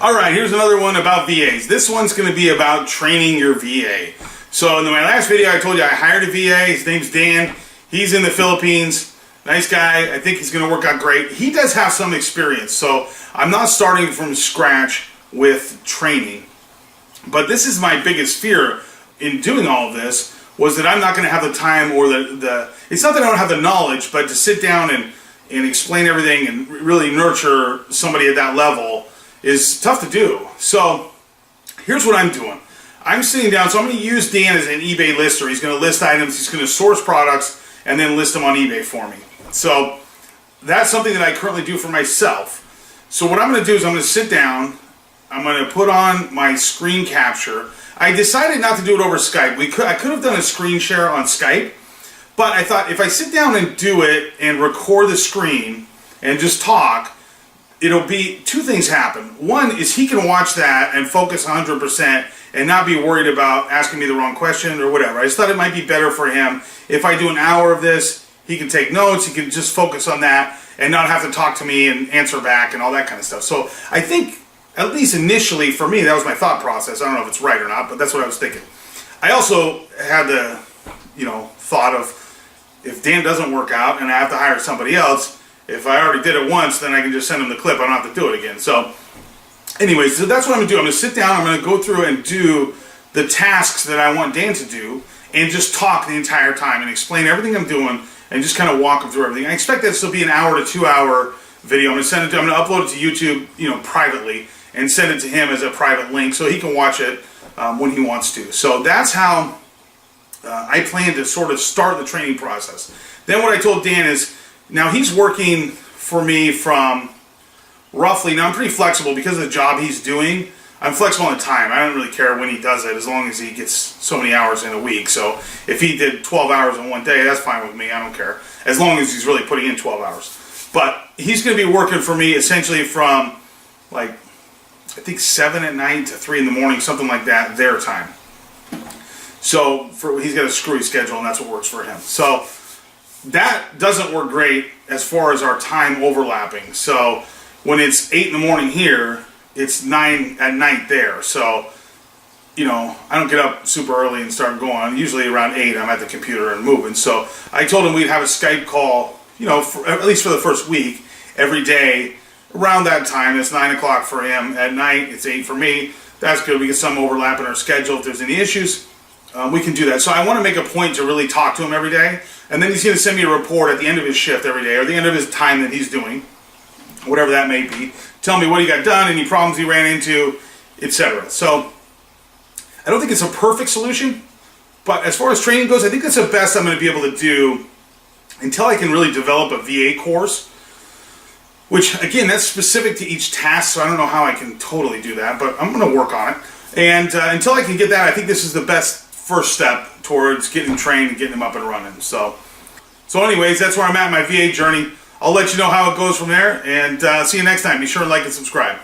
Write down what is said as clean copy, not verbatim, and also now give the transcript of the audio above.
Alright, here's another one about VAs. This one's going to be about training your VA. So in my last video I told you I hired a VA. His name's Dan. He's in the Philippines. Nice guy. I think he's going to work out great. He does have some experience, so I'm not starting from scratch with training. But this is my biggest fear in doing all of this, was that I'm not going to have the time or it's not that I don't have the knowledge, but to sit down and explain everything and really nurture somebody at that level is tough to do. So here's what I'm doing. I'm sitting down, so I'm going to use Dan as an eBay lister. He's going to list items, he's going to source products, and then list them on eBay for me. So that's something that I currently do for myself. So what I'm going to do is I'm going to sit down, I'm going to put on my screen capture. I decided not to do it over Skype. I could have done a screen share on Skype, but I thought if I sit down and do it and record the screen and just talk, it'll be two things happen. One is he can watch that and focus 100% and not be worried about asking me the wrong question or whatever. I just thought it might be better for him if I do an hour of this. He can take notes, he can just focus on that and not have to talk to me and answer back and all that kind of stuff. So I think, at least initially for me, that was my thought process. I don't know if it's right or not, but that's what I was thinking. I also had the, thought of, if Dan doesn't work out and I have to hire somebody else, if I already did it once, then I can just send him the clip. I don't have to do it again. So anyways, so that's what I'm going to do. I'm going to sit down, I'm going to go through and do the tasks that I want Dan to do and just talk the entire time and explain everything I'm doing and just kind of walk him through everything. I expect this to be an hour to 2 hour video. I'm going to upload it to YouTube, privately, and send it to him as a private link so he can watch it when he wants to. So that's how I plan to sort of start the training process. Then what I told Dan is, now he's working for me from roughly, now I'm pretty flexible because of the job he's doing. I'm flexible on the time. I don't really care when he does it as long as he gets so many hours in a week. So if he did 12 hours in one day, that's fine with me. I don't care. As long as he's really putting in 12 hours. But he's going to be working for me essentially from I think 7 at night to 3 in the morning, something like that, their time. So he's got a screwy schedule and that's what works for him. So that doesn't work great as far as our time overlapping. So when it's 8 in the morning here, it's 9 at night there. So, I don't get up super early and start going. Usually around 8, I'm at the computer and moving. So I told him we'd have a Skype call, at least for the first week, every day around that time. It's 9 o'clock for him at night. It's 8 for me. That's good. We get some overlap in our schedule. If there's any issues, we can do that. So I want to make a point to really talk to him every day. And then he's going to send me a report at the end of his shift every day, or the end of his time that he's doing, whatever that may be. Tell me what he got done, any problems he ran into, etc. So I don't think it's a perfect solution, but as far as training goes, I think that's the best I'm going to be able to do until I can really develop a VA course, which, again, that's specific to each task, so I don't know how I can totally do that, but I'm going to work on it. And until I can get that, I think this is the best first step towards getting trained and getting them up and running. So anyways, that's where I'm at in my VA journey. I'll let you know how it goes from there, and see you next time. Be sure to like and subscribe.